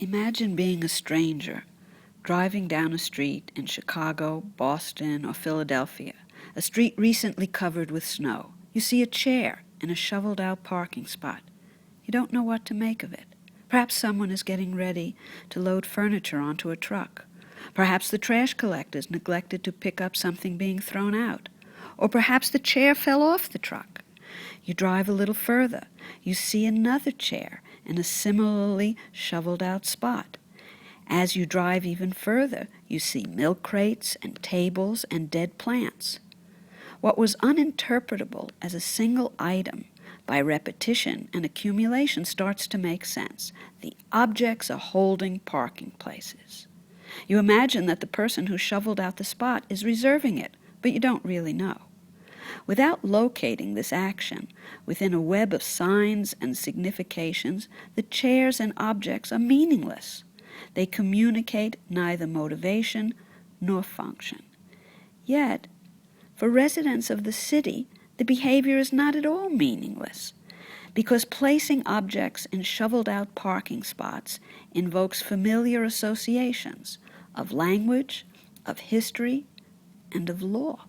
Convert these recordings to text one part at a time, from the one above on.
Imagine being a stranger, driving down a street in Chicago, Boston, or Philadelphia, a street recently covered with snow. You see a chair in a shoveled-out parking spot. You don't know what to make of it. Perhaps someone is getting ready to load furniture onto a truck. Perhaps the trash collectors neglected to pick up something being thrown out. Or perhaps the chair fell off the truck. You drive a little further. You see another chair in a similarly shoveled-out spot. As you drive even further, you see milk crates and tables and dead plants. What was uninterpretable as a single item, by repetition and accumulation, starts to make sense. The objects are holding parking places. You imagine that the person who shoveled out the spot is reserving it, but you don't really know. Without locating this action within a web of signs and significations, the chairs and objects are meaningless. They communicate neither motivation nor function. Yet, for residents of the city, the behavior is not at all meaningless, because placing objects in shoveled-out parking spots invokes familiar associations of language, of history, and of law.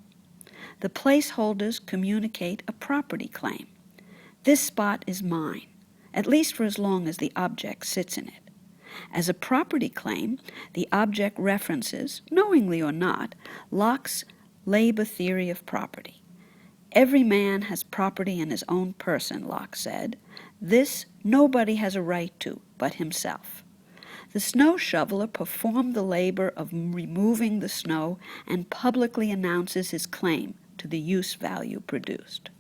The placeholders communicate a property claim. This spot is mine, at least for as long as the object sits in it. As a property claim, the object references, knowingly or not, Locke's labor theory of property. Every man has property in his own person, Locke said. This nobody has a right to but himself. The snow shoveler performed the labor of removing the snow and publicly announces his claim to the use value produced.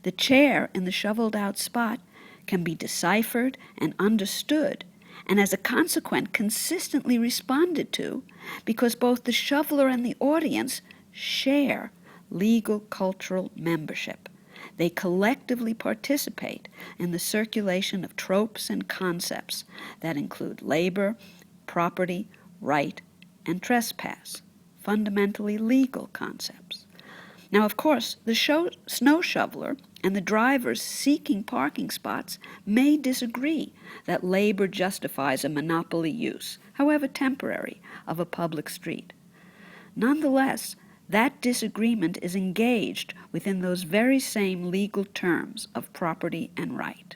The chair in the shoveled-out spot can be deciphered and understood, and as a consequence consistently responded to, because both the shoveler and the audience share legal cultural membership. They collectively participate in the circulation of tropes and concepts that include labor, property, right, and trespass, fundamentally legal concepts. Now, of course, the snow shoveler and the drivers seeking parking spots may disagree that labor justifies a monopoly use, however temporary, of a public street. Nonetheless, that disagreement is engaged within those very same legal terms of property and right.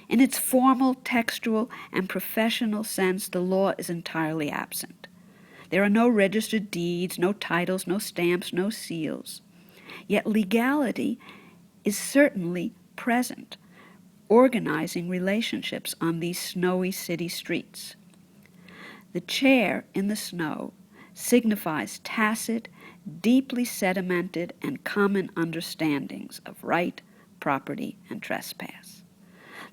In its formal, textual, and professional sense, the law is entirely absent. There are no registered deeds, no titles, no stamps, no seals. Yet legality is certainly present, organizing relationships on these snowy city streets. The chair in the snow signifies tacit, deeply sedimented, and common understandings of right, property, and trespass.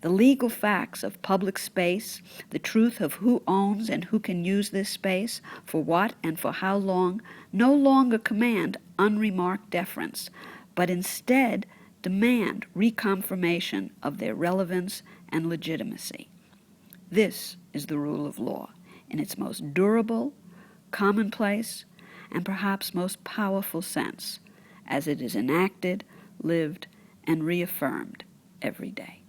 The legal facts of public space, the truth of who owns and who can use this space, for what and for how long, no longer command unremarked deference, but instead demand reconfirmation of their relevance and legitimacy. This is the rule of law in its most durable, commonplace, and perhaps most powerful sense, as it is enacted, lived, and reaffirmed every day.